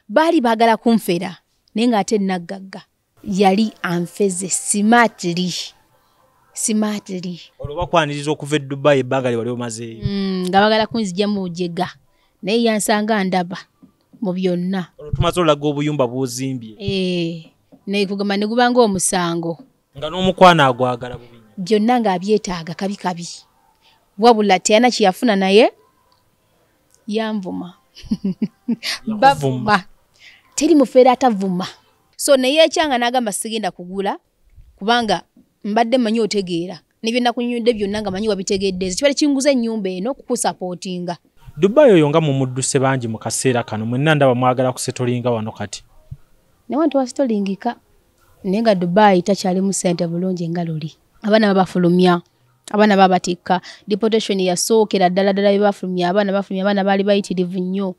Bali bagala kunfera naye nga ate naggagga yali anfeze smartly. Olwo bakwaniriza okuva e Dubai ebbanga lye wali omazeeyo. Nga bagala kunzija mu bujega naye yansanga ndaba mu byonna. Olwo tumaze olaga obuyumba bw'ozimbye. Naye kugamba ne gubanga omusango. Nga n'omukwana agwagala bubi. Byonna ng'abyetaaga kabi. Wabula teyana kyeyafuna naye yanvuma. Bavuma. Teri mufeera atavuma. So naye ekyanga n'agamba sigenda kugula kubanga mbadde manyi otegeera. Nibyo nakunyudde byonna nga manyi wabitegeedde. Kibale kinguza ennyumba eno kukusapootinga. Dubai oyo nga mumudduse bangi mu kaseera kano mwenna ndaba mwagala kusetolinga wano kati. Ne wantu wasitolingika. Naye nga Dubai takyali mu ssente bulungi nga luli. Abaana babafulumya. Abaana babatikka. Deportation yasookera ddala bebafulumya. Abaana baali bayitirivu nnyo.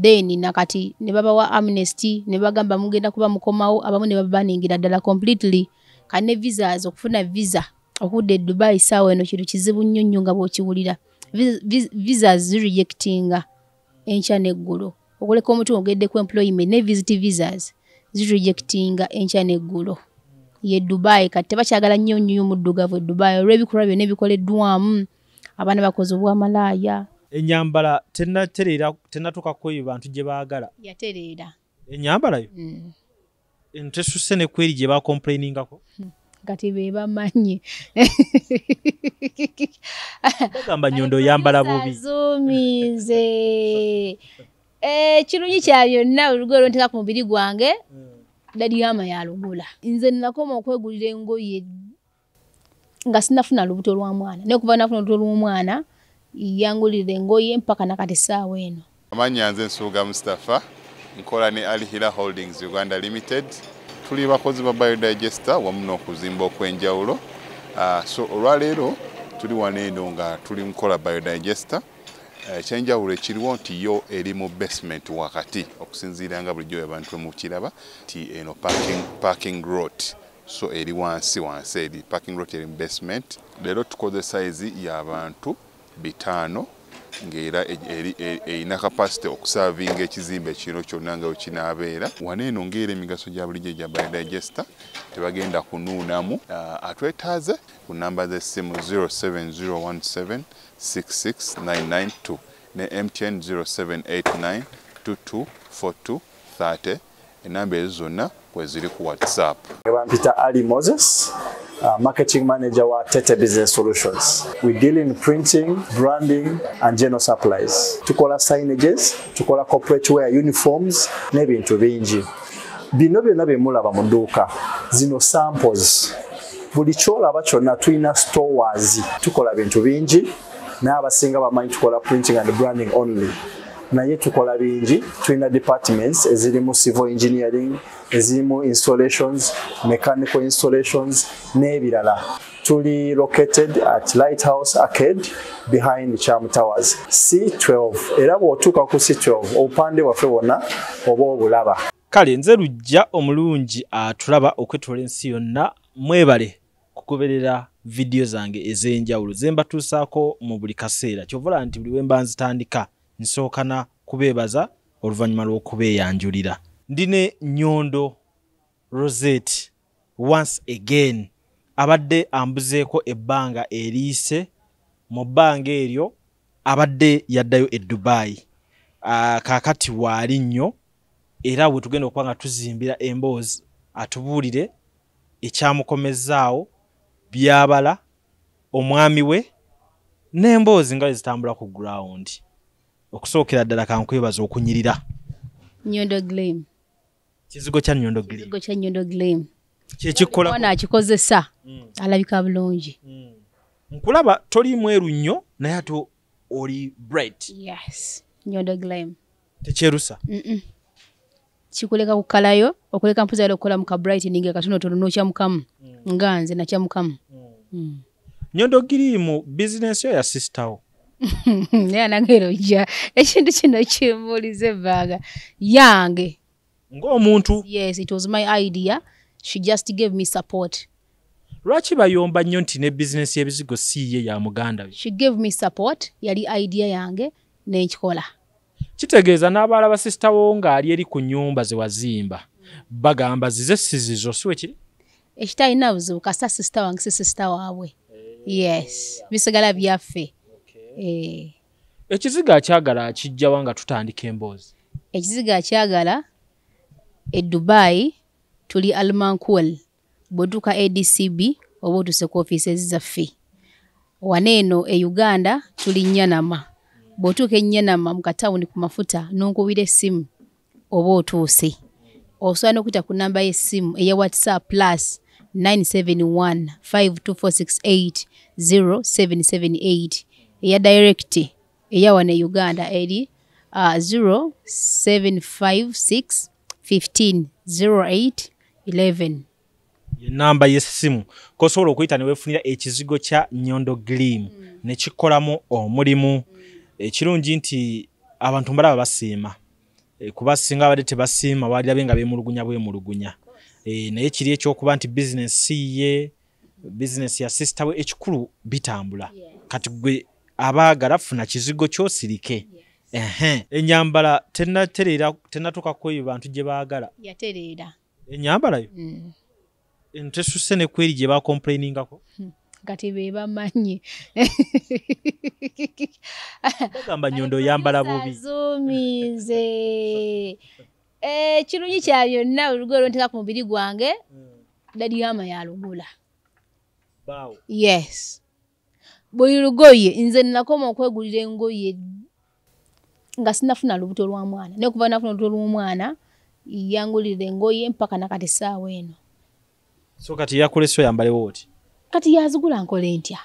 Then nakati ne babawa amnesty ne bagamba mugenda kuba mukomawo abamu ne babaningira ddala completely. Kane visas okufuna visa okudde Dubai sawa eno kintu kizibu nnyo nga bw'okiwulira. Visas zirejectinga enkya n'eggulo. Okuleka omuntu ogedde ku employment ne visit visas zirejectinga enkya n'eggulo. Ye Dubai kati tebakyagala nnyo muddugavu Dubai olw'ebikolwa byonna ebikoleddwamu. Abaana bakoze obwamalaaya. Enyambala tennatuuka kweyo bantu gye baagala. Yatereera. Enyambala yo? Tesusse ne kweri gye bakomplainingako? Kati be bamanyi. Bagamba Nyondo yambala bubi. Zumize. Kirungi kya byonna olugoye lwonteka ku mubiri gwange. Dadi yama yalugula. Nze nakoma okwegulira engoye nga sinafuna lubuto lwa mwana. Ne kuba nafuna lubuto lw'omwana yangulira engoye mpaka nakati saawa eno. Amanya nze Nsuuga Mustafa nkola ne Alihira Holdings Uganda Limited. Tuli bakozi ba biodigester wamu n'okuzimba okwenjawulo. So olwaleero tuli wano eno nga tuli nkola biodigester. Ekyenjawulo ekiriwo nti yo eri mu basement wakati okusinziira nga bulijjo abantu mu kiraba ti eno parking lot. So eri wansi eri parking lot eri mu basement. Leero tukoze size y'abantu 5 ng'era erina capacity okusavinga ekizimbe kino kyonna nga wekinaabeera. Wano eno ng'era emigaso gya bulijjo gya biodigester tebagenda kunuunamu. Atwetaaze ku namba z'essimu 07017669992 ne MTN 0789224230. Enamba ezo zonna kweziri ku WhatsApp. Peter Ali Moses, marketing manager wa Tete Business Solutions. We deal in printing, branding and general supplies. Tukola signages, tukola corporate wear uniforms n'ebintu bingi. Bino byonna bye mulaba mu dduuka. Zino samples. Buli kyolaba kyonna tulina stores. Tukola bintu bingi. N'abasinga bamanyi tukola printing and branding only. Naye tukola bingi, tulina departments ezirimu civil engineering, ezirimu installations, mechanical installations n'ebirala. Tuli located at Lighthouse Arcade behind Charm Towers, C12. Era bw'otuuka ku C12 obupande waffe bwonna oba obulaba. Kale nze lujja omulungi atulaba okwetoola ensi yonna mwebale kugoberera video zange ez'enjawulo ze mbatuusaako mu buli kaseera. Kyovula nti buli wemba nzitandika nsookana kubeebaza oluvannyuma lw'okubeeyanjulira. Ndine Nyondo Rosette once again abadde ambuzeeko ebbanga eriise. Mu bbanga eryo abadde yaddayo e Dubai. Kaakati waali nnyo era bwe tugenda okuba nga tuzimbira emboozi atubuulire ekyamukomezzaawo byabala omwami we n'emboozi nga zitambula ku ground. Okusookera ddala kankwebaza okunyirira. Nyondo Gleam. Kizigo kya Nyondo Gleam. Kizigo kya Nyondo Gleam. Kyekikola mwana akikozesa alabika bulungi. Nkulaba toli mweru nnyo naye ate oli bright. Yes. Nyondo Gleam. Tekyerusa. Kikuleka kukalayo okuleka mpuza okukola muka brightening katono tono no kyamukamu nganze na kyamukamu. Nyondo Gleam business yo ya sister wo. Ne nangero ja ekintu kino kimulize baga yange ng'omuntu. Yes, it was my idea. She just gave me support. Lwaki bayomba nnyo nti ne business y'ebizigo si ye ya muganda we? She gave me support, yali idea yange n'ekikola. kitegeeza n'abaala ba sister wo ng'ali eri ku nnyumba ze wazimba bagamba zize sizizo siwe kiri ekitalina buzibu kasa sister wange si sister waabwe yes bisigala byaffe ekiziga akyagala kijjawa nga tutandika emboozi ekiziga akyagala e Dubai tuli Almankwel bw'otuuka ADCB oba otuuse ku ofiisi zaffe waneeno e Uganda tuli Nyanama bw'otuuka e Nyanama mu katawuni ku mafuta n'onkubira essimu oba otuuse osobola n'okuyita ku nnamba y'essimu eya WhatsApp plus 971 52468 0778 eya direct eya wana Uganda eri 0756 15 08 11 namba y'essimu kosobola okuyita ne weefunira ekizigo kya Nyondo Gleam ne kikolamu omulimu ekirungi nti abantu mbalaba basiima kuba singa abadde tebasiima walirabe nga beemulugunya naye kiri ekyokuba nti bizinesi ye bizinesi ya sister we ekikulu bitambula kati gwe abaagala funa kizigo kyosirike enyambala tenatuuka kweyo bantu gye baagala yatereera enyambala yo tesusse ne kweri gye bakomplainingako kati be bamanyi bagamba Nyondo yambala bubi zumize kirungi kya byonna olugoye lwonteka ku mubiri gwange dadi yama yalugula yes buli lugoye nze nakoma okwegulira engoye nga sinafuna lubuto lwa mwana naye kuva nafuna lubuto lw'omwana yangulira engoye mpaka nakati saawa eno so kati yakoleswa yambalewo oti kati yazigula nkole ntya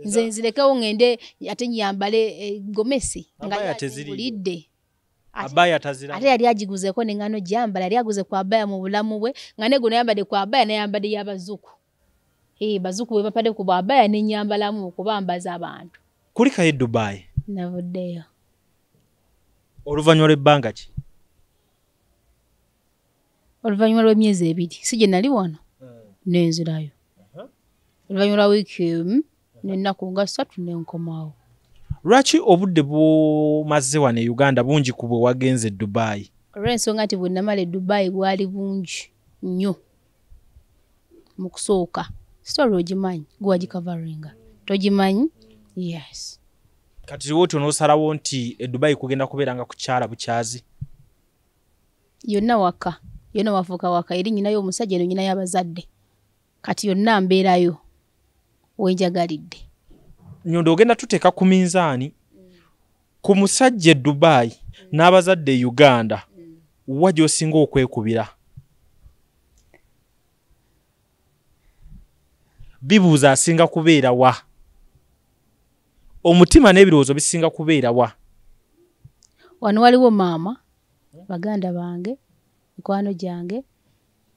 nze nzirekewo ngende ate nyambale gomesi nga yazigulidde abaya tazira ate yali agiguzeeko n'engano gyambala yali aguze ku abaya mu bulamu bwe nga ne guno yambadde ku abaya n'ayambadde y'abazuku bazuku bwe bapadde ku abaya n'ennyambalamu kubambaza abantu kulikayo Dubai navuddeyo oluvannyuma lw'ebbanga ki oluvannyuma lw'emyezi 2 si gye nali wano nenzirayo oluvannyuma lwa wiiki emu n'ennaku nga 3 n'enkomawo lwaki obudde bumaze wano e Uganda bungi ku bwe wagenze Dubai olw'ensonga nti bwe namala e Dubai bwali bungi nnyo mu kusooka story ogimanyi gwe wagikavaringa togimanyi yes kati woti onoosalawo nti e Dubai kugenda kubeera nga kukyala bukyazi yonna waka yonna wafuuka waka eri nyinayo omusajja eno nyinayo abazadde kati yonna mbeerayo wenjagalidde Nyondo ogenda tuteeka ku minzaani ku musajja e Dubai n'abazadde e Uganda wa gy'osinga okwekubira bibuuza asinga kubeera wa omutima n'ebirowoozo bisinga kubeera wa wano waliwo maama baganda bange mikwano gyange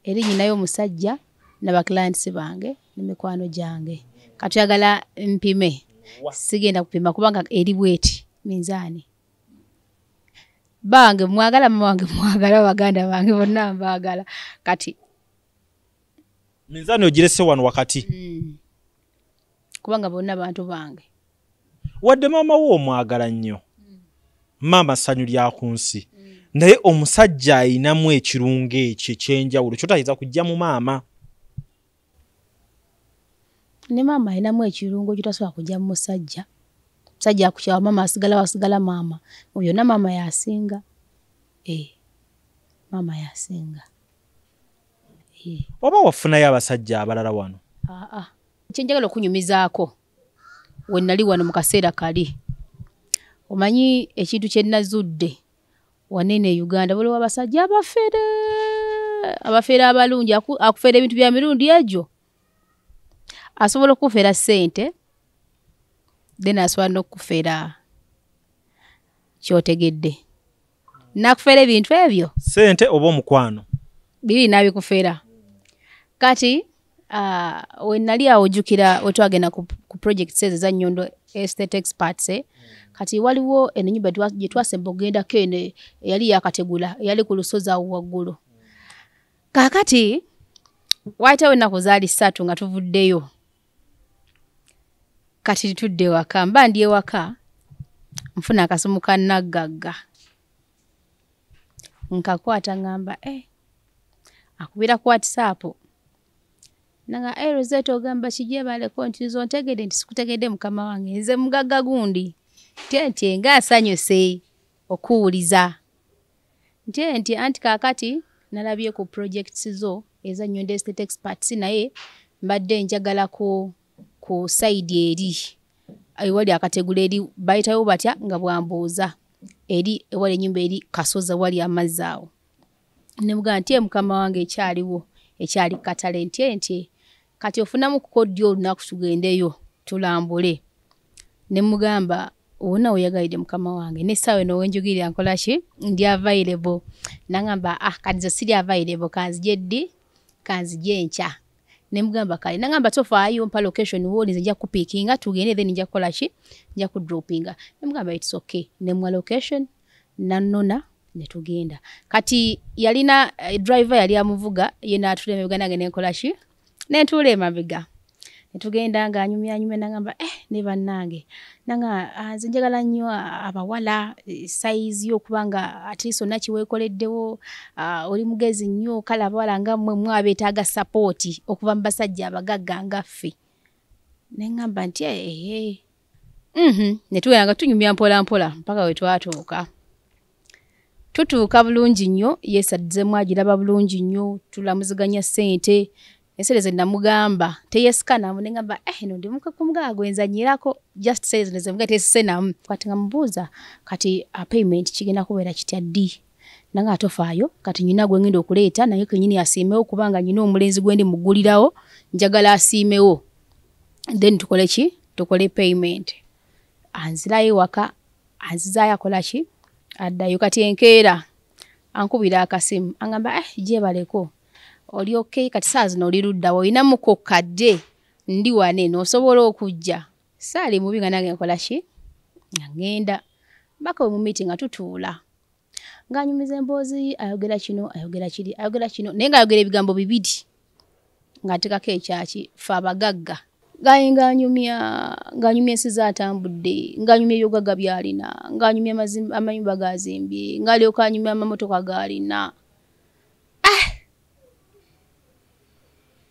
eri nyinayo omusajja n'abaclients bange ne mikwano gyange katuyagala mpime sigenda kupima kubanga eri bweti minzaani bange mwagala mama wange mwagala baganda bange bonna mbaagala kati minzaani ogirese wano wakati kubanga bonna bantu bange wadde maama wo omwagala nnyo maama ssanyu lya ku nsi naye omusajja ayinamu ekirungo ekyo ekyenjawulo kyotayinza kujja mu maama ne maama ayinamu ekirungo kyotasobola kujja mu musajja musajja akukyawa maama asigala maama byonna maama yasinga maama yasinga oba wafunayo abasajja abalala wano kyenjagala okunyumizaako we nali wano mu kaseera kali omanyi ekintu kye nazudde wanene e Uganda waliwo abasajja abafeera abalungi akufeera ebintu bya mirundi egyo asobola okufeera ssente then asobola n'okufeera kyotegedde nakufeera ebintu ebyo ssente oba omukwano bibiri nabikufeera kati we nali awo ojjukira we twagenda ku projects ezo za Nyondo Estate Experts kati waliwo ennyumba gye twasemba okugendako eno eyali yakategula eyali ku lusozi awo waggulu kaakati waayitawo ennaku zaali 3 nga tuvuddeyo kati tutudde waka mba ndi ewaka nfuna akasimu ka Nagagga nkakwata ngamba akubira ku WhatsApp nanga Rosette ogamba kijebale konti zontegede nti sikutegede mukama wange nze mugagga gundi nti nga asanyuse okuwuliza nti anti kakati nalabye ku projects zo eza Nyonde Estate Experts naye mbadde njagala ku side eri wali akategula eri bayitayo batya nga bwambuuza eri wali nyumba eri Kasoza wali amazzi awo ne mugamba nti mukama wange ekyali katale nti kati ofunamu kukodyo olunaku tugendeyo tulambule ne mugamba wona oyagalide mukama wange nesawe no wenjugirira nkola ki ndi available nangamba kati siri available kanzije ncha ne mugamba kale nangamba tofaayo mpa location woli nja kupikinga tugende then nja kola ki nja ku droppinga ne mugamba it's okay ne mwa location nanona ne tugenda kati yalina driver yali amuvuga yena atuleme bugana ngene nkola ki ne tule mabiga netugenda nga anyumya nangamba ne bannange nanga njagala nnyo abawala size yo kubanga at least onachi wekoleddewo oli mugezi nnyo kala abawala nga mmwe mwabetaaga support okuva mbasajja abagagga ngaffe nengamba nti netugenda tunyumya mpola mpaka we twatuuka tutuuka bulungi nnyo yesadizemu agiraba bulungi nnyo tulamuziganya ssente esereze namugamba teyesikana munengamba eno ndi mukakumga gwenzanyirako just says neze mugate sena kati ngamubuza kati payment kigenda kubeera kitya ddi nanga atofaayo kati nyina gwe ngenda okuleeta naye kenyini asiimewo kubanga nyina omulenzi gwendi mugulirawo njagala asiimewo then tukole payment anzirayo waka anzizaayo akola ki addayo kati enkeera ankubira akasimu angamba jebaleko oli okay kati saazi no lirudda woina muko kadde ndi wane no sobola okujja sali mubi nga nange nkola ki ngenda baka mu meeting atutuula nganyumize emboozi ayogera kino naye ngayogera ebigambo bibiri ngatekako ekyaki fe abagagga nganyumya ensi zaatambudde nganyumya ebyogagga byalina nganyumya amayumba gazimbye ngalyoka anyumya amamotoka galina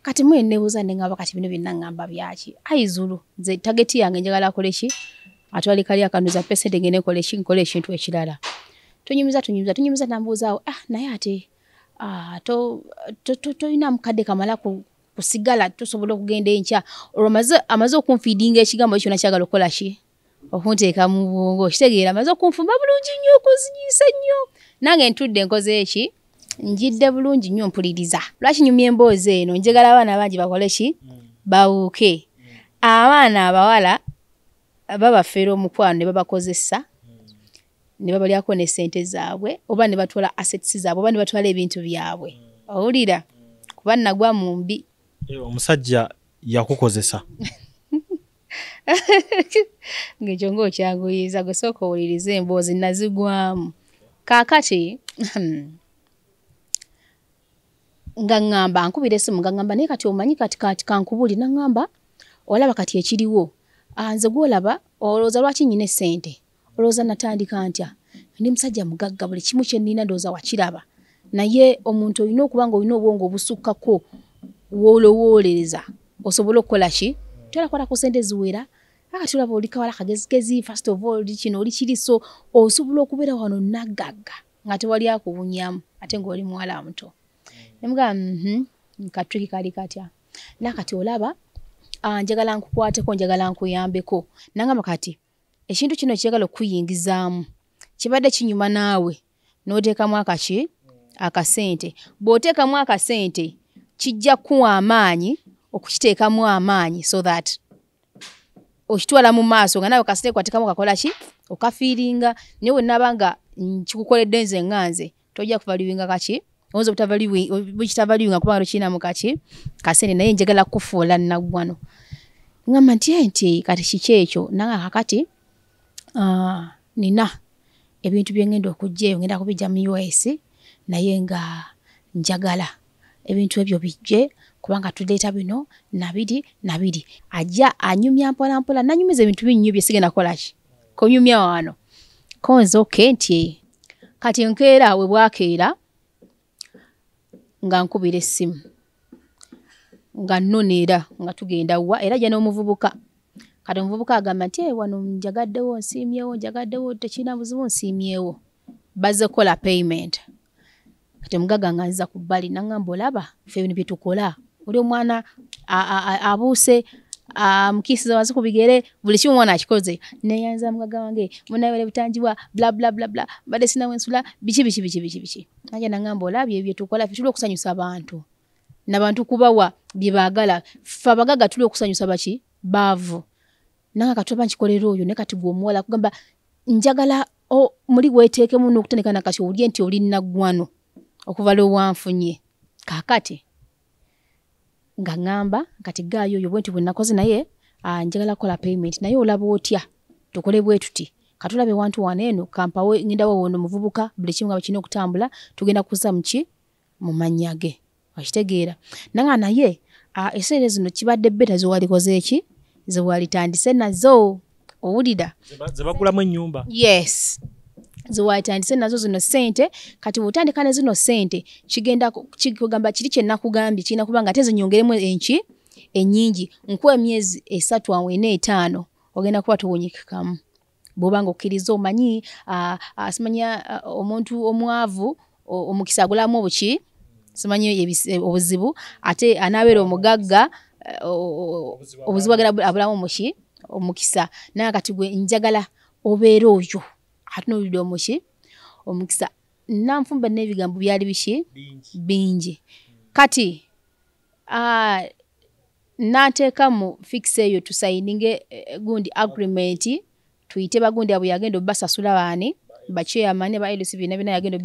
kati mwe nebuza nengaba kati bino byonna ngamba byaki aizulu nze target yange njagala akole ki atwali kali akanuza pesete ngene kole ki nkole ekintu ekirala tunyumiza nambuza naye ate to ina mukadde kamala kusigala tusobola okugenda enkya amaze okunfeedinga ekigambo ekyo nakyagala okola ki okunteeka mu bwongo kitegeera amaze okunfumba bulungi nnyo okuzinyisa nnyo nange ntudde nkoze eki njidde bulungi nnyo mpuliriza lwaki nyumya emboozi eno njagala abaana bangi bakole ki bawuuke abaana abawala babafeera omukwano ne babakozesa ne babalyako ne ssente zaabwe oba ne batwala assets zaabwe oba ne batwala ebintu byabwe owulira kuba nagwa mu mbi omusajja yakukozesa ng'ekyo ng'okyanguyiza gwe sooka owuliriza emboozi nazigwamu kaakati nga ngamba nkubira esimu nga ngamba naye kati omanyi kati kankubuli nangamba olaba kati ekiriwo nze gwolaba olowooza lwaki nyina essente olowooza natandika ntya ndi musajja mugagga buli kimu kye nnina ndowooza wakiraba naye omuntu olina okuba nga olina obwongo obusukkako woolowoolereza osobola okukola ki tolakola ku ssente ziwera akati olaba oli kawala kagezigezi first of all kino oli kiri so osobola okubeera wano nagagga nga tewali akubunyamu ate ng'oli muwala muto nemuga katriki kali katya nakati olaba njagala nkukwateko njagala nkuyambeko nangamba kati ekintu kino kyagala okuyingizaamu kibadde kinyuma naawe n'oteekamu akasente bw'oteekamu akasente kijja kuwa amaanyi okukiteekamu amaanyi so that okitwala mu maaso nga nawe kasente kwatekamu kakola ki okafiiringa naye wenaba nga kikukoledde nze nganze tojja kuvaliwinga kaki ozo bukitavaliwinga kubanga tokirinamu kaki kasente naye njagala kufuula naggwano ngamba nti kati kiki ekyo nanga kakati nina ebintu byengenda okujjaeyo ngenda kubijja mu US naye nga njagala ebintu ebyo bijje kubanga tuleeta bino nabiri ajja anyumya mpola nanyumiza ebintu binnyo bye sigenda kola ki konyumya wano konze okay nti kati nkeera we bwakeera nga nkubira essimu nga nnoneera nga tugenda wa era jana omuvubuka kati omuvubuka agamba nti wano njagaddewo nsiimyewo tekina buzibu nsiimyewo bazze kola payment kati omugaga nga nziza ku bbali nangamba olaba ffe ebintu bye tukola oli omwana abuuse mukisiza wansi ku bigere buli kimu omwana akikoze neyanza mugaga wange munayewere butanjibwa bla bla bla bla badde sinawe nsula biki naja nangamba olabye ebyo tukola ffe tuli okusanyusa abantu n'abantu kubawa bye baagala ffe abagaga tuli okusanyusa baki baavu nanga katuba nkikolera oyo ne kati gwe omuwala kugamba njagala muli weeteekemu n'okutendeka nakati owulye nti oli naggwano okuva lwe wanfunye kaakati nga ngamba kati gaayo oyo bwenti bwe nakoze naye njagala kola payment naye olaba otya tukole bwe tuti katulabe wantu waneeno kampawe ngindawo wono muvubuka buli kimu nga bakina okutambula tugenda kuza muki mu mannya ge wakitegeera nanga naye eseera zino kibadde beta zewalikoze eki zewalitandise nazo owulira zebagulamu ennyumba yes zewalitandise nazo zino sente kati bw'otandika ne zino sente kigenda kigamba kiri kye nakugambye kirina kuba nga tezinyongeremu enki ennyingi nkuwa emyezi 3 4 5 ogenda kuba tuwunyikikamu bw'oba nga okkiriza omanyi asimanya omuntu omwavu omukisa agulamu obuki simanyi obuzibu ate anaabeera omugagga obuzibu abulamu muki omukisa naye kati gwe njagala obeera oyo atunuulidde omuki omukisa nanfumba n'ebigambo byali biki bingi kati nateeka mu fix eyo tusayininge gundi agreement tuyite bagundi abo yagenda obasasula baani bachairman ba LC bina yagenda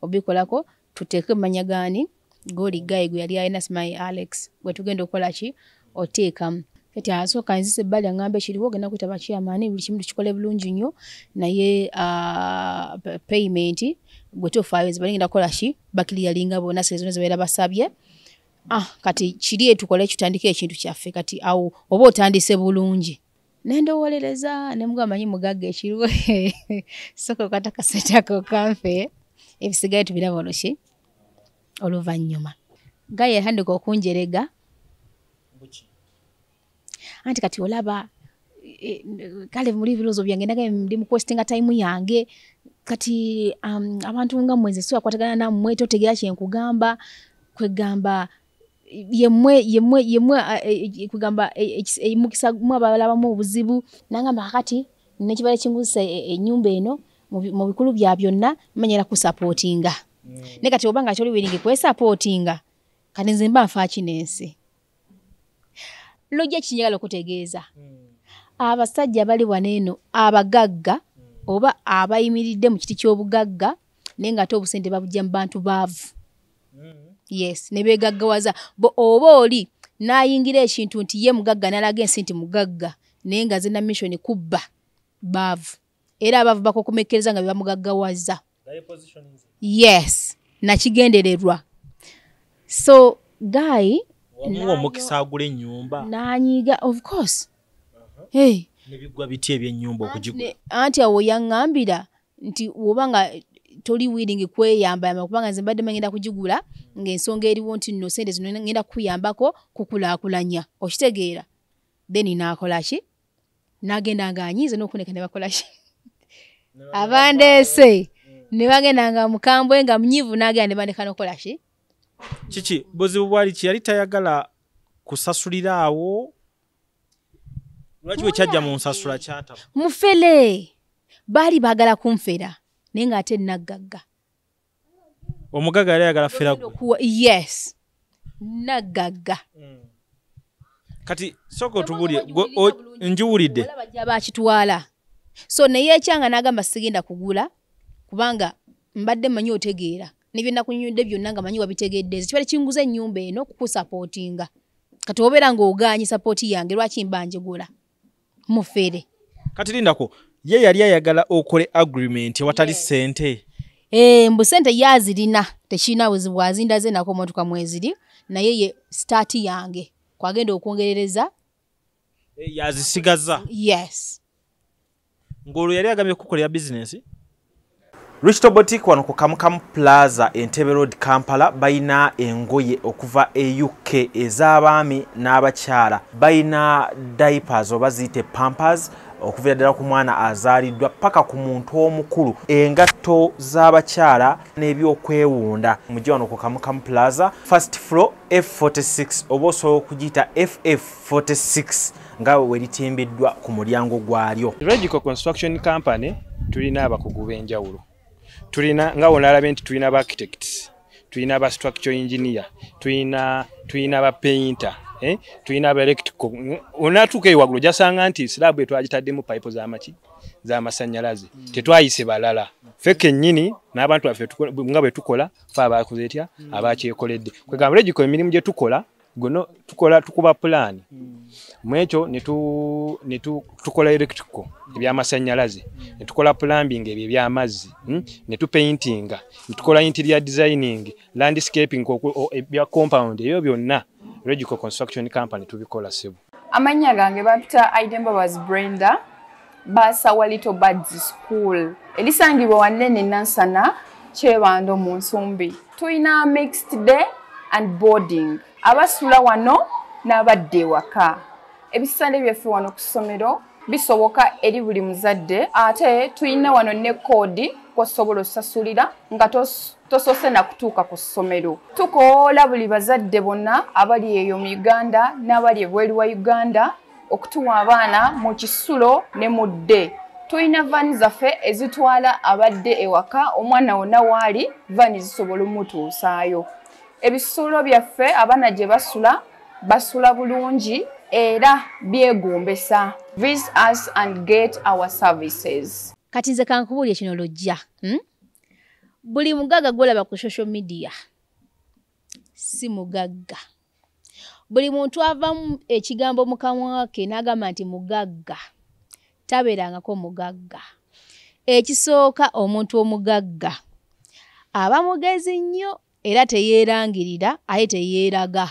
obikolako tuteeke manya gani goli guy gwe yali ayina Smile Alex gwe tugenda okola ki oteekamu kati asooka nzise bali angambe kiriwo genda kwita bachairman buli kimu tukikole bulungi nnyo naye payment gwe tofayo zibalingenda kola ki bakiliyalinga bona sezono zibeera basabye kati kiri tukole kitandike ekintu kyaffe kati awo oba otandise bulungi nendowolereza nemugamanyi mugagga ekiriwo soko kataka setako kamfe ebisigaye tubiraba oluki oluvannyuma gaye yahandika okunjerega anti kati olaba kale muri birozo byange naga ndi mu questinga time yange kati abantu nga mweze so akwatagana na mweto tegera kye nkugamba kwegamba yemwe kugamba mukisa mwabalaba mu obuzibu nangamba kati nekibale kinguzisa ennyumba eno mu bikulu bya byonna manyera ku supportinga ne kati obanga kyoli wiringi kwe supportinga kati nze mba nfa kinensi lojja kinyagala okutegeeza abasajja bali waneeno abagagga oba abayimiridde mu kiti ky'obugagga naye nga ate obusente babujja mu bantu baavu yes ne begaggawaza oba oli n'ayingira ekintu nti ye mugagga n'alaga ensi nti mugagga naye nga zina mission kubba baavu era abaavu bakokomekkereza nga bebamugaggawaza yes nakigendererwa so guy omukisa agula ennyumba nanyiga of course hey nebigwa biti ebyennyumba okugigula anti awo yaŋŋambira nti woba nga toli willing kweyamba kubanga nze mbadde ngenda kugigula ng'ensonga eriwo nti nno sente zino ngenda kukuyambako kukulaakulanya okitegeera then naakola ki n'agenda ng'anyiize n'okuneka ne bakola ki abandeese ne bagenda nga mukambwe nga munyivu n'agenda ne bandeka n'okola ki kiki buzibu bwali ki yali tayagala kusasulira awo lwaki bwe kyajja mu nsasula kyataba mufere baali baagala kunfera naye ng'ate naggagga omugagga yali ayagala fera gwe yes naggagga kati soko otubulye njiwulidde bajja bakitwala so naye ekyanga n'agamba sigenda kugula kubanga mbadde manyi otegeera nebye nakunnyudde byonna nga manyi wabitegeddeeze kibale kinguza ennyumba eno kukusapootinga kati obeera ng'ogaanyi sapooti yange lwaki mba njigula mufere kati lindako ye yali ayagala okole agreement watali sente mbu sente yazirina tekirina buzibu azindaze nako motoka mweziri naye ye start yange kwagenda okwongerereza yazisigaza yes ng'olwo yali agambye kukolera business. Richto Boutique wano ku Kamukamu Plaza Entebbe Road Kampala bayina engoye okuva e UK ez'abaami n'abakyala. Bayina diapers oba ziyite pampers okuvira ddala ku mwana azaaliddwa paka ku muntu omukulu, engatto z'abakyala n'ebyokwewunda. Mujje wano ku Kamukamu Plaza first floor F46 oba osobola okugiyita FF46 nga we litimbiddwa ku mulyango gwalyo. Logical Construction Company tulina abakugu b'enjawulo. Tulina nga olalabe nti tulina ba architects, tulina ba structural engineer, tulina ba painter, tulina ba electrical. Onatuuka ewagulu jasanga nti slab etwagitaddemu pipe z'amasannyalaze tetwayise balala. Ffe kennyini n'abantu baffe nga bwe tukola fe abakoze etya abakyekoledde. Kwegamba logical emirimu gye tukola gono tukuba plan mwekyo ne tukola electrical ebyamasannyalaze, ne tukola plumbing eby'amazzi, ne tupaintinga, ne tukola interior designing, landscaping ebya compound, ebyo byonna Logical Construction Company tubikola sebo. Amanya gange bapita Idembabazi Brenda basawa Little Birds School elisangibwa wanene Nansana Kyebando mu Nsumbi. Tuyina mixed day and boarding. Abasula wano n'abadde waka. Ebisale byaffe wano ku ssomero bisoboka eri buli muzadde, ate tuyina wano ne kodi kw'osobola osasulira nga tosose na kutuuka ku ssomero. Tukoola buli bazadde bonna abali eyo mu Uganda n'abali ebweru wa Uganda okutuwa abaana mu kisulo ne mu dde. Tuyina vani zaffe ezitwala abadde ewaka, omwana wonna waali vani zisobola omutuusaayo. Ebisulo byaffe abaana gye basula bulungi era byegombesa. Visit us and get our services. Kati nze kankubuulye kino lojja. Buli mugagga gwolaba ku social media si mugagga. Buli muntu avamu ekigambo mu kamwa ke n'agamba nti mugagga tabeerangako mugagga. Ekisooka omuntu omugagga aba mugezi nnyo era teyeerangirira aye teyeeraga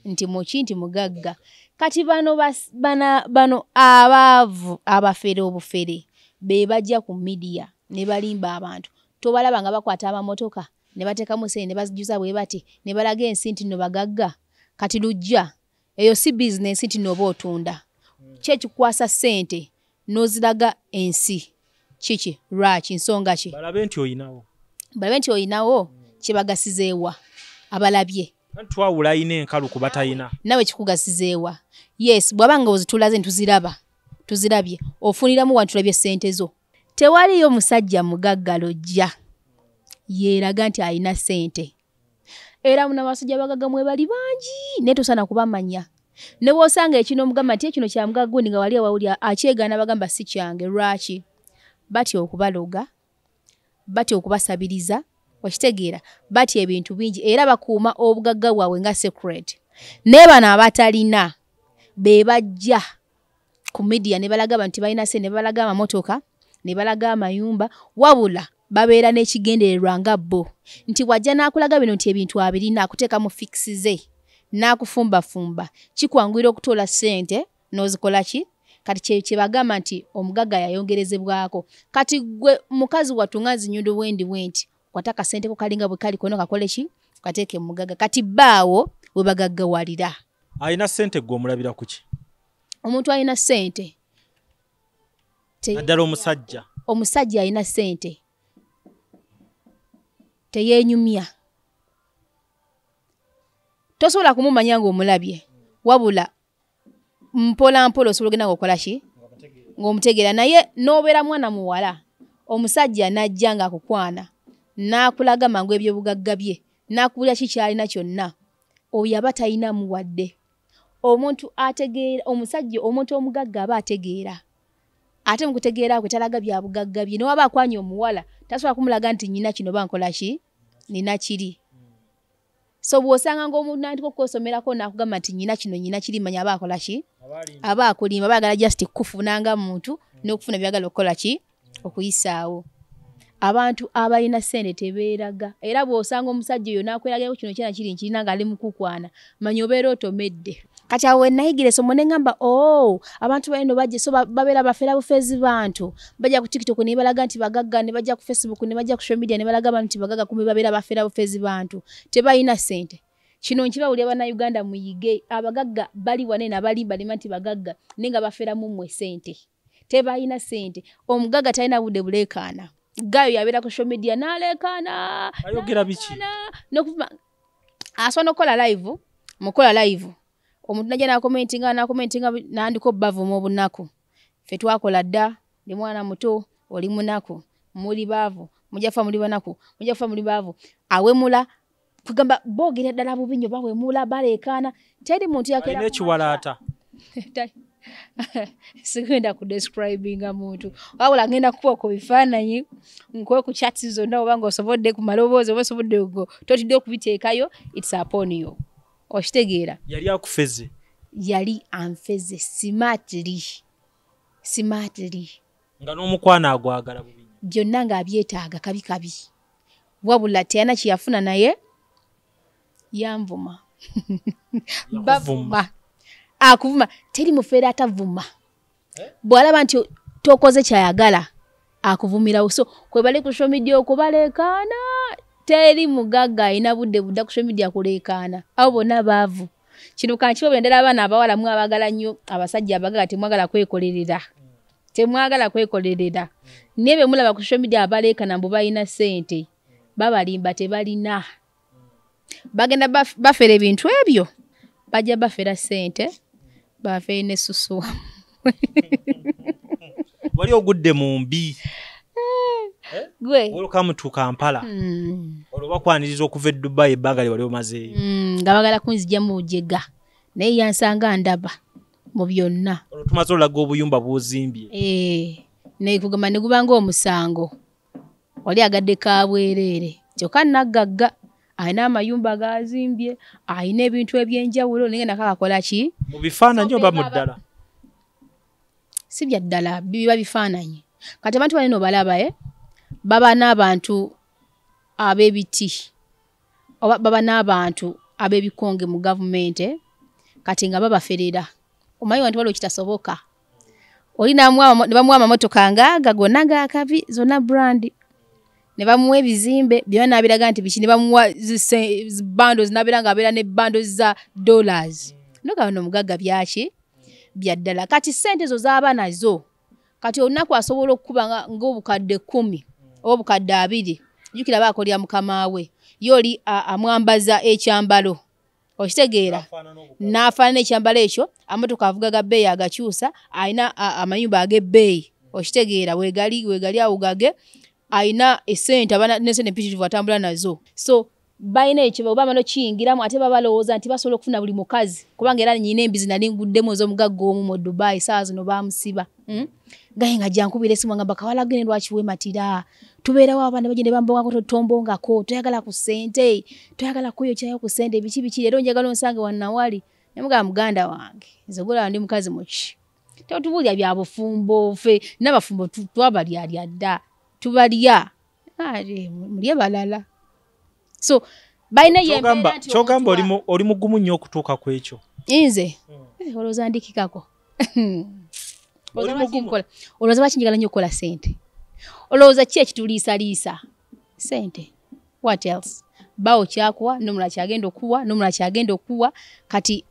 nti muki nti mugagga. Kati bano abaavu abafere obufere be bajja ku media ne balimba abantu. Tobalaba nga bakwata amamotoka ne bateekamu sente ne bazijuza bwe bati ne balaga ensi nti no bagagga. Kati lujja eyo si business nti no bootunda. Kyekukwasa sente n'oziraga ensi kiki lwaki nsonga ki balabe nti oyinawo kibagasizeewa abalabye twawula ayina enkalu ku batayina nawe kikugasizeewa. Yes, bw'abanga ozitulaze tuzirabye ofuniramu wantu tulabye sente zo. Tewaliyo musajja mugagga lojja yeeraga nti ayina sente. Era muna basajja bagagga mwe bali bangi ne tosana kubamanya. Ne bw'osanga ekino omugamba nti ekino kya mugagga gundi nga wali awulya akyegana bagamba si kyange lwaki. Batyo okubaloga, batyo okubasabiriza, wakitegeera, batyo ebintu bingi era bakuuma obugagga bwabwe nga secret. Ne bano abatalina be bajja ku media ne balaga nti balina sente, ne balaga amamotoka, ne balaga amayumba, wabula babeera n'ekigendererwa nga bo nti wajja n'akulaga bino nti ebintu abirina akuteeka mu fixize n'akufumbafumba kikwanguyira okutoola sente n'ozikola ki. Kati kye bagamba nti omugagga yayongerezebwako. Kati gwe mukazi watunga zinyundo wendi wenti kwataka sente ko kalinga bwe kali kono kakole ki kateeke mugagga. Kati baawo we bagagga walira ayina sente gwe omulabira kuki. Omuntu ayina sente naddala omusajja ayina sente teyeenyumya. Tosobola kumumanya ng'omulabye wabula mpola osobola ogenda ng'okola ki ng'omutegeera. Naye n'obeera mwana muwala omusajja n'ajja ng'akukwana n'akulaga mangu ebyobugagga bye n'akubulya kikyalina kyonna, oyo aba talinamu wadde. Omuntu ategeera omusajja omuntu omugagga aba ategeera. Ate mu kutegeera kwe talaga bya bugagga bye. N'oba akwanya omuwala tasobola kumulaga nti nnyina kino bankola ki nina kiri. So bw'osanga ng'omuntu n'atiko kwosomerako n'akugamba nti nnyina kino nnyina kiri manya aba akola ki aba akulimba baagala just kufunanga muntu n'okufuna byagala okukola ki okuyisaawo. Abantu abalina sente tebeeraga era bw'osanga omusajja oyo n'akweragako kino kyana kiri nkirina ng'ali mu kukwana manya obeera otomedde. kati awe nayigire so monengamba abantu baino bajje so babera bafera bufezi bantu bajja ku TikTok ne balaga nti bagagga ne bajja ku Facebook ne bajja ku social media ne balaga abantu nti bagagga kumbe babera bafera bufezi bantu tebayina sente kino nkibawulya bana Uganda muyige abagagga bali wane na bali nti bagagga nenga bafera mumwe sente tebayina sente omugagga talina budde bulekana gayo yabera ku social media nalekana ayogera biki nokuvuma asona kola live mukola live omuntu najja na commentinga nandiko bavu mu bunaku fe twakola dda ndi mwana muto oli munaku muli bavu mujafa muli banaku mujafa muli bavu awemula kugamba bogera ddala bubinyo bawemula balekana teri muntu yakera ine chiwalata sigenda ku describinga muntu wabula ngenda kuwa ku bifaananyi nkwe ku chats zonna obanga osobodde ku maloboozi oba osobodde go totidde okubiteekayo it's upon you okitegeera yali akufeze yali anfeze smartly nga n'omukwana agwagala bubi byonna ng'abyetaaga kabi wabula teyana kyeyafuna naye yanvuma bavuma akuvuma teri mufeera atavuma bw'alaba nti tokoze kyayagala akuvumirawo so kwebale ku social media okubalekaana teri mugagga ayina budde budda ku social media kuleekaana abo bonna baavu kino kankibo bendera abaana abawala mwe abagala nnyo abasajja abagagga temwagala kwekolerera nebe mulaba ku social media abaleekaana mbu balina sente babalimba tebalina bagenda bafera ebintu ebyo bajja bafera sente bafere ne susu wali ogudde mu mbi gwe welcome to Kampala olwo bakwaniriza okuva e Dubai ebbanga wali omazeeyo nga bagala kunzija mu jega naye yansanga ndaba mu byonna olwo tumaze olaga obuyumba bwozimbye naye kugamba ne gubanga omusango oli agadde kabwerere kyokka nagagga ayina amayumba gazimbye ayina ebintu ebyenjawulo naye nakakakola ki mu bifaananyi oba mu ddala si bya ddala biba bifaananyi kati abantu balina obalaba baba n'abantu ab'ebiti oba baba n'abantu ab'ebikonge mu gavumenti kati nga babaferera omanyi wantu waliwo kitasoboka oli ne bamuwa amamotoka ngaaga gonna gaakabi zonna brand ne bamuwa ebizimbe byonna nabiraga nti biki ne bamuwa bandos nabira nga abeera ne bandos za dollars nogabano omugagga byaki bya ddala kati sente zo z'aba nazo kati olunaku asobola okukuba ng'obukadde 10 oba obukadde 2 jjukira baakolya mukama we yoli amwambaza ekyambalo okitegeera n'afaanana ekyambalo ekyo amotoka avugaga bbeeyi agakyusa ayina amayumba ag'ebbeeyi okitegeera wegali awo gage ayina esente nesente mpitirivu atambula nazo so bayina ekyo oba amano kiyingiramu ate babalowooza nti basobola okufuna buli mukazi kubanga era nyina embizi nali nguddemu ez'omugagga omu mu Dubai saa zino baamusiba gaye nga jankubira esimu ngamba kawala gene lwaki weematira tubeerawo abaana bagende bambongako totombongako toyagala ku ssente toyagala kuyokyayo ku ssente biki leero njagala onsange wannawali nemugamba muganda wange nze gula ndi mukazi muki totubulya bya bufumbo ffe n'abafumbo twabalyalya dda tubalya mulye balala so bayina yembeera nti kyogamba oli mugumu nnyo okutuuka ku ekyo nze olowooza ndikikako olowooza bakinjagala nnyo okukola sente olowooza ki ekituliisaliisa sente what else bawo kyakuwa nomula kyagenda okuwa nomula kyagenda okuwa kati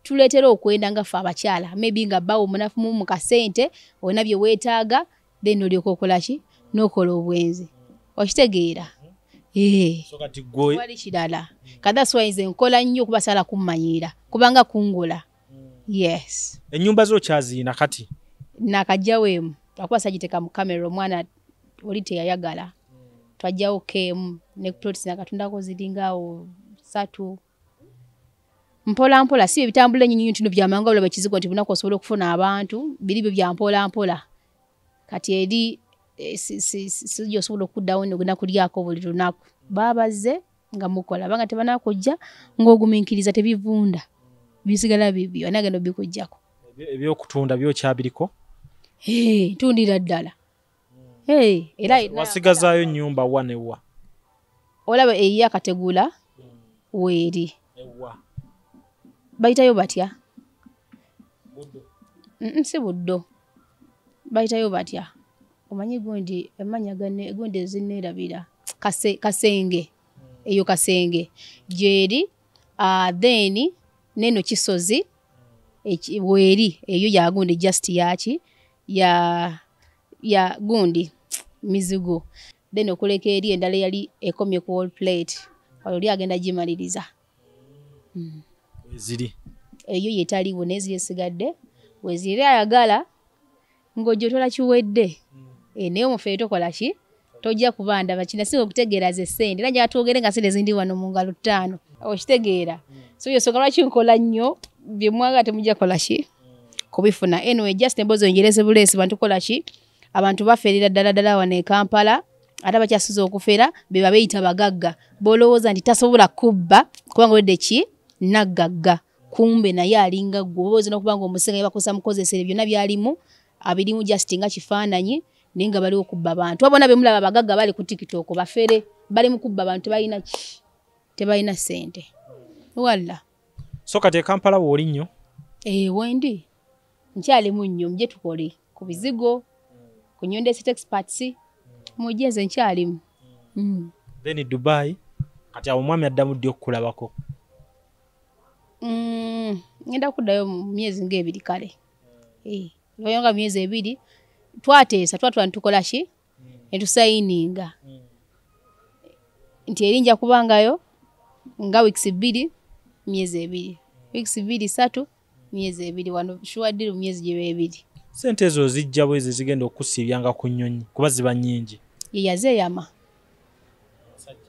tuleetera okwenda nga ffe abakyala maybe nga bawo munafu mu kasente olina bye weetaaga then olyoka okola ki n'okola obwenzi okitegeera so kati gwe wali kirala that's why nze nkola nnyo okubasala kummanyiira kubanga kungola yes ennyumba zo kyaziina kati nakajjawo emu akuba sagiteeka mu kamera omwana oli teyayagala twajjawo kemu ne plots nakatundako ziringaawo 3 mpola mpola si ebitambula ennyinyi ntino byamangu olaba ekizigo nti bunaku osobola okufuna abantu biri bya mpola mpola kati eri sijja osobola okuddawo nogenda kulyako buli lunaku baabazze nga mukola banga tebanakujja ng'ogumiikiriza tebivunda bisigala bibyo anagenda obikujjako ebyokutunda byokyabiriko tundira ddala era wasigazaayo nnyumba wa newa olaba eyiya kategula weeri bayitayo batya Si buddo bayitayo batya omanyi gundi emanya gane gundi zinerabira kasenge eyo kasenge jeri then neno kisozi weri eyo ya gundi just yachi ya gundi mizigo then okuleka eri endala yali ekomye ku wall plate oli agenda gimaliriza ziri eyo yetaliwo nezi yesigadde wezire ayagala ngojo tola kiwedde naye omufeeto tokola ki tojja kubanda bakina singa okutegeera ze sente era njatwogere nga sente zindi wano mu ngalo 5 okitegeera so yosoka lwaki nkola nnyo bye mwaga temujja kola ki kubifuna anyway just embozo njereze bulesi bantu kola ki abantu baferira ddala wano e Kampala ate bakyasiza okufera be babeyita bagagga bolowooza nti tasobola kubba kubanga wedde ki naggagga kumbe naye alinga gwe obozi n'okubanga omusinga yabakosa mukozesere byonna byalimu abirimu just nga kifaananyi naye nga bali okubba abantu abona bemulaba bagagga bali ku TikTok bafere bali mu kubba abantu tebalina sente walla so kati Kampala woli nnyo wendi nkyalimu nnyo muje tukole ku bizigo ku Nyonde City Experts mujeze nkyalimu then Dubai kati awo mwami addamu ddi okukulabako ngenda kuddayo mu myezi ng'ebiri kale lwayonga myezi 2 twateesa twatula ntukola ki netusayininga nti erinja kubangayo nga weeks 2 myezi 2 weeks 2 3 myezi 2 wano shuwaddiru myezi gye 2 sente ezo zijja bwezi zigenda okusibyanga ku nnyonyi kuba ziba nnyingi yeyaze yama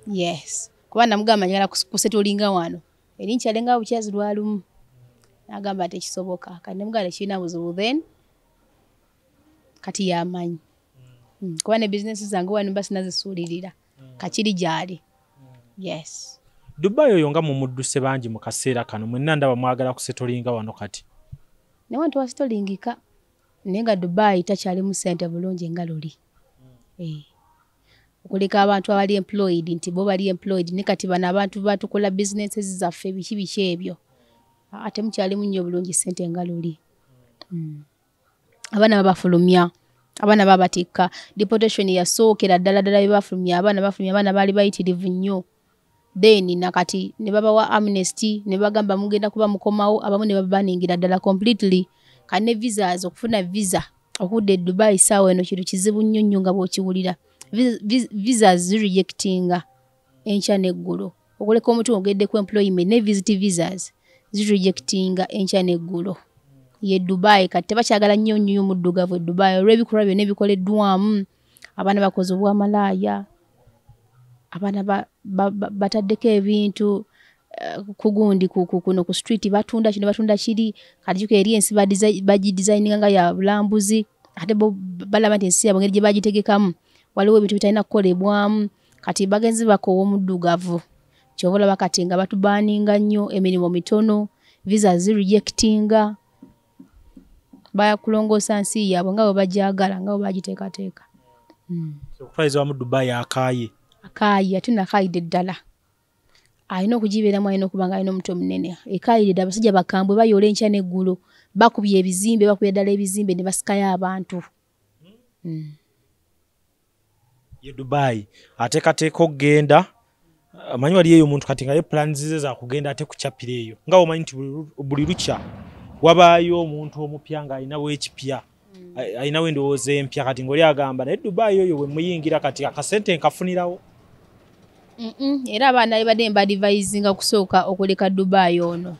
yes kuba namugamba njagala kusetolinga wano erinchalenga buchazi lwalumu nagamba tekisoboka kane mugale kina buzubu then kati yamanyi kuba ne business zange wano basi nazisuulirira kakiri gyali yes Dubai oyo nga mumudduse bangi mu kaseera kano mwenna ndaba mwagala kusetolinga wano kati ne wantu wasitolingika nenga Dubai takyali mu sente bulungi nga luli okuleka abantu abali employed nti bo bali employed ne kati bana abantu batukola businesses zaffe biki ebyo ate mukyali munyo bulungi sente nga luli abana babafulumya abana babatikka deportation yasookera ddala bafulumya abana bali bayitirivu nnyo then nakati ne babawa amnesty ne bagamba mugenda kuba mukomawo abamu ne babaningira ddala completely kane visas okufuna visa okudde Dubai sawa eno kintu kizibu nnyo nga bw'okiwulira visas rejectinga encha neggulu okuleka omuntu ogedde ku employment ne visit visas rejectinga encha neggulu ye Dubai kati tebakyagala nnyo muddugavu Dubai olw'ebikolwa byonna ebikoleddwamu abaana bakoze obwamalaaya abaana bataddeko ebintu kugundi kuno ku street batunda kino batunda kiri kati juko eri ensi bagidesigninga nga ya bulambuzi ate balaba nti ensi yabwe ngeri gye bagitegekamu waliwo ebintu bitalina kukolebwamu kati bagenzi bakowa omuddugavu kyobola bakati nga batubaninga nnyo emirimu mitono visa rejectinga bayakulongoosa nsi yabwe nga bwe bajagala nga bwe bagiteekateeka okufaiza wa mu Dubai akaaye ate nakaayidde ddala alina okugibeeramu alina okuba nga alina omuto munene ekaayidde ddala abasajja bakambwe bayoola enkya n'eggulu bakubye ebizimbe bakubye ddala ebizimbe ne basikayo abantu ye Dubai ateekateeka okugenda amanyi wali eyo omuntu kati nga ye plans ze za kugenda ate kukyapira eyo nga omanyi nti buli lukya wabaayo omuntu omupya nga alinawo ekipya alinawo endowooza empya kati ng'oli agamba naye Dubai oyo bwe muyingira kati akasente nkafunirawo era abaana bebadde mbadivisinga kusooka okuleka Dubai ono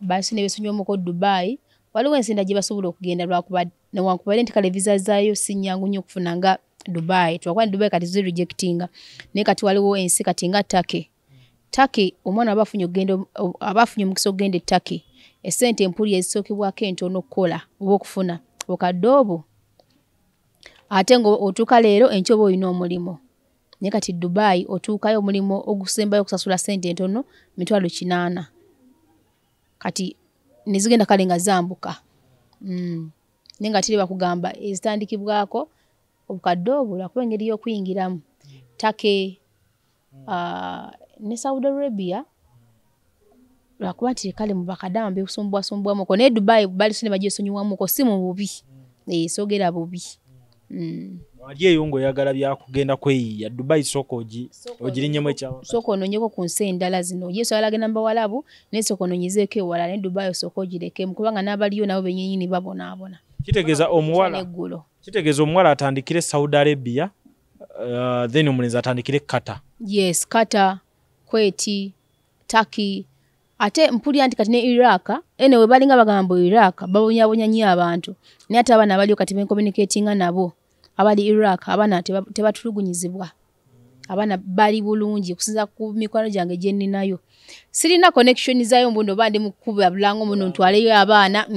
basi ne besonyomuko Dubai waliwo ensenda gye basobola okugenda lwakuba newankubadde nti kale visa zaayo si nnyangu nnyo okufuna nga Dubai twakuba Dubai kati zirejectinga naye kati waliwo ensi kati nga Turkey omwana abafunye omukisa okugenda e Turkey esente empuli ezisookebwako entono okukola oba okufuna okadde obwo ate nga otuuka leero enkya oba olina omulimu naye kati Dubai otuukayo omulimu ogusembayo okusasula sente entono $800 kati nezigenda kale nga zambuka naye nga tiri bakugamba ezitandikibwako obukadde obwo lwakuba engeri y'okuyingiramu Turkey ne Saudi Arabia lwakuba nti kale mu bakadama besumbwasumbwamuko naye Dubai bali sine bajesonyiwamuko si mu bubi sogera bubi wali eyo ng'oyagala byakugenda kweyiya Dubai soko ogirinyemu ekyawa soko ononyeko ku nsi endala zino yesu alagenda mbawalabu naye soko ononyizeeko ewala ne Dubai soko ogireke kubanga n'abaliyo nabo bennyini babonaabona kitegeeza omuwala atandikire Saudi Arabia then omulenzi atandikire Qatar. Yes, Qatar, Kuwait, Turkey. Ate mpulira nti kati ne Iraq, we balinga bagamba Iraq, babonyabonya nnyo abantu. Naye ate abaana abaliyo kati communicatinga nabo. Abali Iraq, abaana tebatulugunyizibwa. Abaana bali bulungi kusinza ku mikwano gyange gye nninayo. Sirina connection zayo mbuno bandi mukuba bulango muno ntwaleyo abaana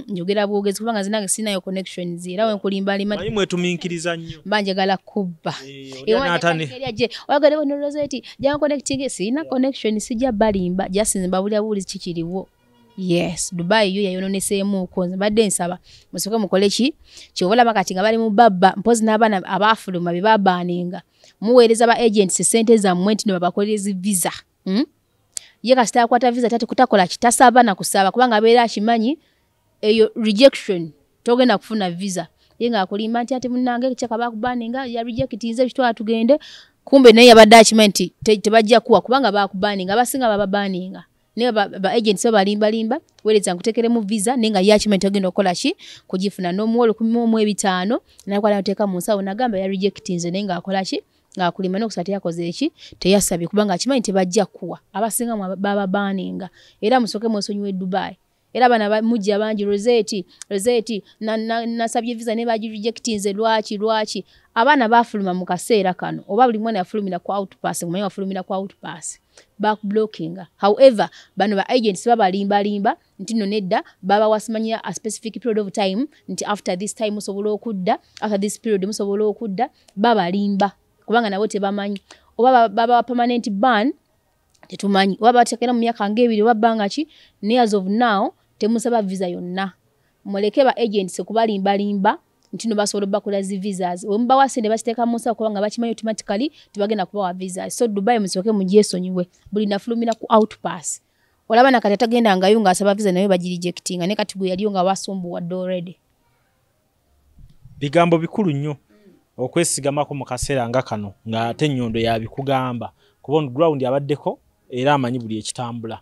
njogera bwogezi kubanga zinange sinayo connection zira we nkulimba lima mayi mwetuminkiriza nnyo banjagala kubba natane wagale wono Rosette jang connecting sina connection sijja balimba jasinze babulya buli kikiriwo. Yes, Dubai yo yayononeseemu ko badde nsaba musoke mukole ki kyobola bakati nga bali mu babba mpozi n'abaana abafuluma bibabaninga muweereza ba agents sente za mwenti ne babakolezi visa ye kasita akwata visa tate kutakola kitasaba na kusaba kubanga abeera akimanyi eyo rejection togenda kufuna visa ye nga akolimba nti ate munnange kyaka bakubaninga ya reject nze kitwa tugende kumbe naye yabadde akimanyi tebajja kuwa kubanga bakubaninga abasinga bababaninga ne ba agents balimba weleza nkutekere mu visa nenga yachimanyi togenda okola ki kugifuna n'omuwolo 15 nakwala noteka mu nsawo nagamba ya reject nze nenga akola ki nga kulima nokusate yakoze eki teyasabye kubanga akimanyi tebajja kuwa abasinga baba baninga era musoke mwesonyiwe Dubai era bana mujja bangi Rosette nasabye visa ne baji reject nze lwaki abana bafuluma mu kaseera kano oba buli mwana yafulumira ku outpass mumanyi wafulumira ku outpass back blocking. However bano ba agents babalimba nti no nedda baba wasimanya a specific period of time nti after this time musobola okudda after this period musobola okudda babalimba kubanga nabo tebamanyi oba baba permanent ban tetumanyi oba batekera mu myaka ngebiri oba banga ki ne as of now temusaba visa yonna muleke ba agents kubalimba nti no basobola bakola zi visas omba wasende bakiteka musa kubanga bakimanyi automatically tibagenda kubawa visa. So Dubai musoke mujesonyiwe buli nafulumira ku outpass olaba nakati atagenda ngayunga asaba visa nayo bagirejectinga ne kati bwe yaliyo nga wasumbu wa already bigambo bikulu nnyo okwesigamako mu kaseera nga kano nga ate nnyondo yabikugamba kubona ground yabaddeko era amanyi buli ekitambula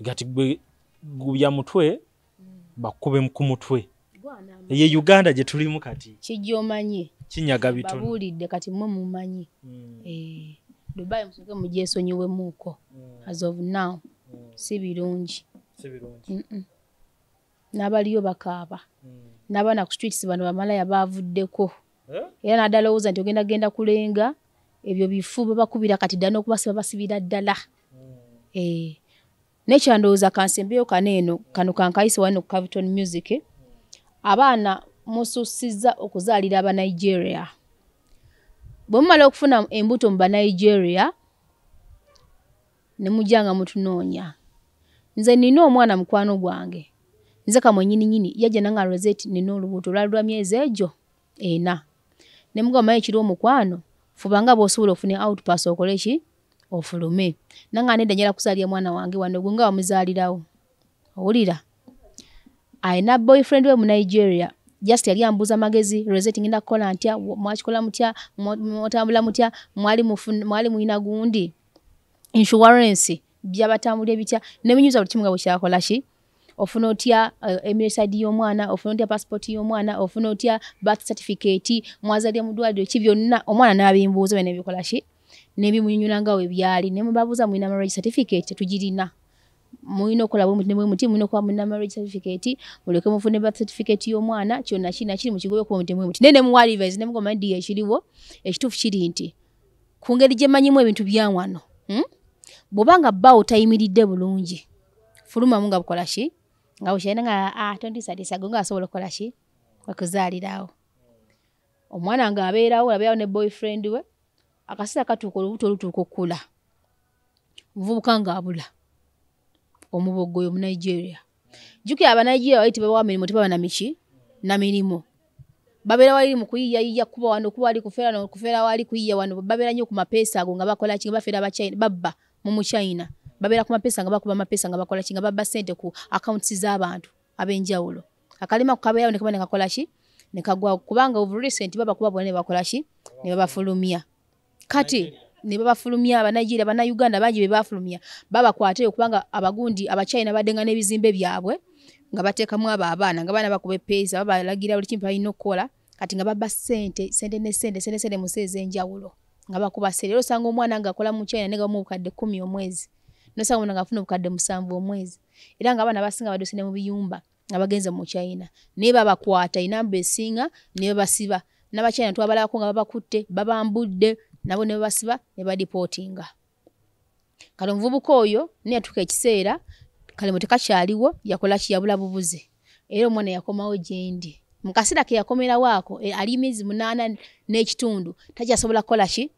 gati gwe gubya mutwe bakube ku mutwe ye Uganda gye tulimu kati kijjomanyi kinyaga bitono babulidde kati mwe mumanyi Dubai musoke mujesonyiwe muko as of now si birungi n'abaliyo bakaaba n'abaana ku streets bano bamalaya bavuddeko era nadalowooza nti ogenda kulenga ebyo bifu babakubira kati ddala n'okubasiba basibira ddala nekyandowooza kansembeyo kaneeno kano kankayise wano ku Caviton Music abaana mususiza okuzaalira aba Nigeria bwe mumala okufuna embuto mu ba Nigeria ne mujanga mutunoonya nze nina omwana mukwano gwange nze kamwe nyini yajja nanga Rosette nina olubuto lwa myezi egyo ena ne mugamba ekiro omukwano fubanga bw'osobola ofune outpass okole ki ofulume nanga nedda njala kuzaalira mwana wange wano gwe nga wamuzaalirawo owulira ayina boyfriend we mu Nigeria just yali ambuza magezi Rosette ngenda kukola ntya mwakikola mutya mwotambula mutya mwali muina gundi insurance byabatambulye bitya neminyuza buli kimu nga bwe kyakola ki ofuna otya Emirates ID y'omwana ofuna otya passport y'omwana ofuna otya birth certificate mwazalya mu ddwaliro ki byonna omwana n'abimbuuza bene bikola ki nebimunyunyula nga we byali ne mubabuza muina marriage certificate tugirina muino okola bwe muti muino kwa muina marriage certificate muleke mufune birth certificate y'omwana kyonna kiri mu kigoyo kwa muti nene muwalives ne mugoma ndi ekiriwo ekitufu kiri nti ku ngeri gye manyimu ebintu byawano bw'obanga bbawo tayimiridde bulungi fuluma munga bukola ki nga bukyalina nga tondisadisa gonga asobola okukola ki okuzaalirawo omwana nga abeerawo abeerawo ne boyfriend we akaseera katuuka olubuto olutuuka okukula muvubuka nga abula omubogoyo mu Nigeria jukira aba Nigeria wali tebawa mirimu tebaba na miki na mirimu babeera wali mu kuyiya kuba wano kuba wali kufeera wali kuyiya wano babeera nnyo ku mapeesa ago nga bakola ki nga bafeera aba China babba mu China babera ku mapesa nga bakuba mapesa nga bakola kinga baba sente ku accounts z'abantu abenjawulo akalima kukabeera ne kabane kakola ki ne kagwa kubanga over recent baba kuba bone bakola ki ne babafulumya kati ne babafulumya aba Nigeria aba Uganda bangi be bafulumya baba kwate kubanga abagundi aba China badenga n'ebizimbe byabwe nga batekamu abaana nga bana bakube pesa baba lagira buli kimpa ino kola kati nga baba sente museze enjawulo nga bakuba serero sanga omwana nga akola mu China nega mu bukadde 10 omwezi no sanga nga afuna bukadde 7 omwezi era nga abana basinga badusine mu biyumba nga bagenze mu China ne baba kwata inamba esinga ne basiba naba China twabala ko nga babakutte babambudde nabo ne basiba ne badipotinga kale mvubuko oyo ne atuka ekiseera kale mutekakyaliwo yakola kiyabula bubuze era omwana yakomawo jendi mukasira ke yakomera wako ali miezi 8 n'ekitundu tajasobola kola ki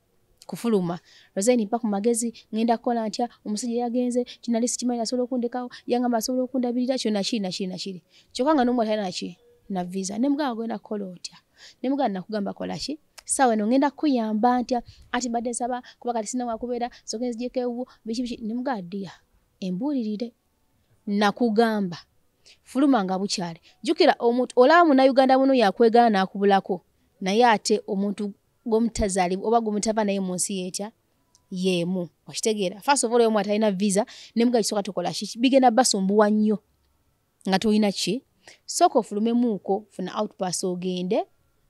kufuluma Rozaini pa ku magezi ngenda kola ntya omusajja yagenze kinalisi kimanya solo kundekawo yangamba solo kundabirira kyo na kiri kyokanga n'omwe tayina ki na visa ne muganga gwenda kola otya ne muganga nakugamba kola ki sawa no ngenda kuyamba ntya ati badde saba kuba kati sina wakubeera sogenzi jekewu bichi ne muganga embulirire nakugamba fuluma nga bukyale jukira omuntu olamu na Uganda muno yakwegana nakubulako naye ate omuntu gomutazali oba gomutava naye munsi yetya yemu okitegeera first of all yemu atalina visa ne mga kisoka tukola ki bigenda basumbuwa nnyo nga toyina ki soko fulume muko funa outpass ogende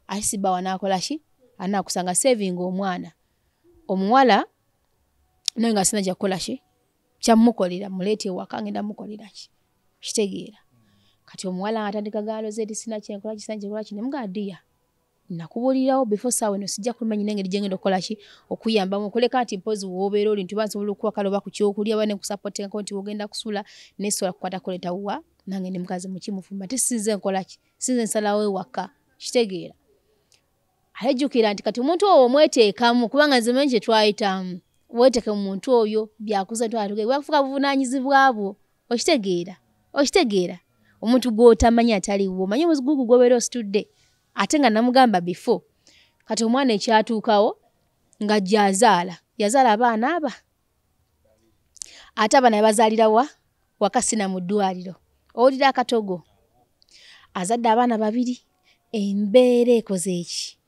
asiba wanakola ki anakusanga saving omwana omuwala nenga sina jakola ki kyamukolera mulete wakangenda mukolera ki kitegeera kati omuwala atandika galo zedi sina kyenkola kisanje kola ki ne mga adia nakubulirawo before sawe no sijja kumanya nengeri jengendo kola ki okuyamba mu koleka ati mpozi wobero oli ntubanze bulukuwa kaloba ku kyokulya bane ku support account wogenda kusula nesola kukwata koleta wa nange ne mukazi mukimufumba tisize nkola ki sinze nsalawe waka kitegeera alejukira anti kati omuntu owo mweteekamu kubanga nzemenje twaita weteke omuntu oyo byakuza twatuge wakufuka buvunanyizibwabo okitegeera omuntu gwotamanya ataliwo manye muzigugu gobero studde atenga namugamba before kati omwana ekyatuukawo nga yazala abaana aba ate abana yabazaalira wakasina mu ddwaliro owulira akatogo azadde abaana 2 embeera ekoze eki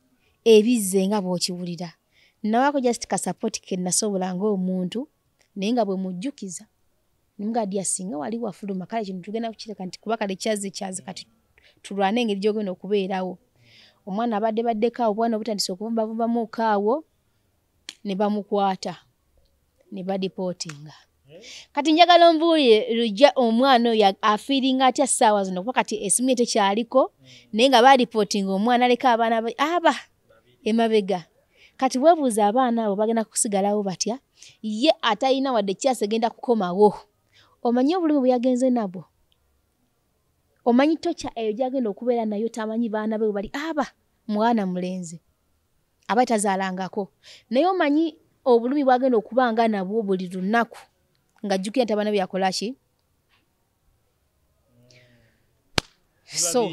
ebizze nga bw'okiwulira nawako just ka support ke nasobola ng'omuntu naye nga bwe mujjukiza nimugadi yasinga wali wafuluma kale kintu tugenda kukireka nti kuba kale kyazi kati tulwane engeri gyogenda okubeerawo omwana abaddeko obwana obutandise okuvumba mu kaawo ne bamukwata ne badipotinga kati njagala ombuulire lujja omwana oyo afiiringa atya ssaawa zino kuba kati esimu ye tekyaliko naye nga badipotinga omwana aleka abaana aba emabega kati webuuza abaana abo bagenda kusigalawo batya ye atayina wadde kyase genda kukomawo omanyi obulumi bwe yagenze nabwo omanyi tocha eyo gyagenda okubeera nayo tamanyi baana be bali aba mwana mulenzi aba tazaalangako naye omanyi obulumi bwagenda okubanga nabwo buli lunaku nga jjukira nti abaana byakola ki so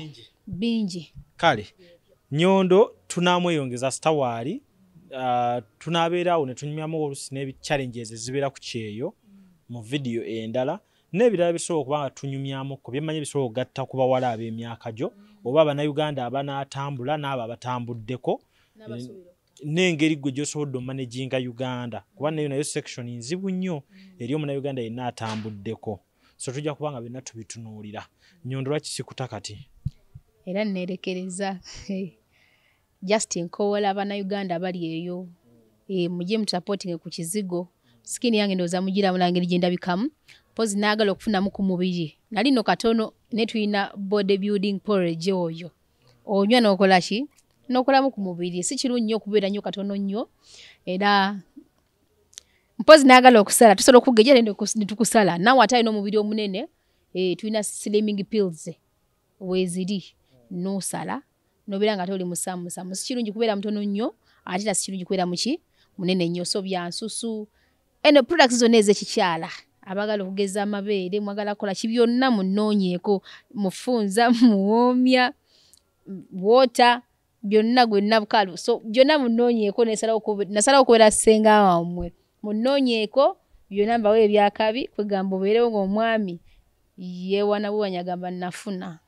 bingi kale Nyondo tunamweyongeza stawali tunabeerawo ne tunyumyamu olusi n'ebi challenges ezibeera ku kyeyo mu video endala n'ebirala bisobola okubanga tunyumyamu ku byemmanyi bisobola okugatta ku bawala ab'emyaka gyo oba abannayuganda abanaatambula n'abo abatambuddeko n'engeri gwe gy'osobodde omanaginga Uganda kuba nayo section nzibu nnyo eri omunnayuganda yenna atambuddeko so tujja kubanga byonna tubitunuulira Nyondo lwaki sikuta kati era nerekereza Justin Kowola abannayuganda bali eyo mujye mutusapotinge ku kizigo sikini yange ndoza mugira mulangeri genda bikamu pozi naagala okufunamu ku mubiri nali no katono ne tulina bodybuilding porridge oyo onywa n'okola ki n'okolamu ku mubiri si kirungi nnyo okubeera nnyo katono nnyo era mpozi naagala okusala tusobola okugejja ne tukusala nawe ate alina omubiri omunene tulina slimming pills weziri n'osala nobeera nga toli musamu si kirungi kubeera mutono nnyo ate era si kirungi kubeera muki munene nnyo so byansusu eno products zonna ez'ekikyala abagala okugeza amabeere mwagala kola ki byonna munoonyeeko mufunza muwoomya water byonna gwenna bukalu so byonna munoonyeeko nasalawo okubeera ssenga wammwe munoonyeeko byonna mbawe ebyakabi kwegamba obeerewo ng'omwami yeewana bwe wanyagamba nafuna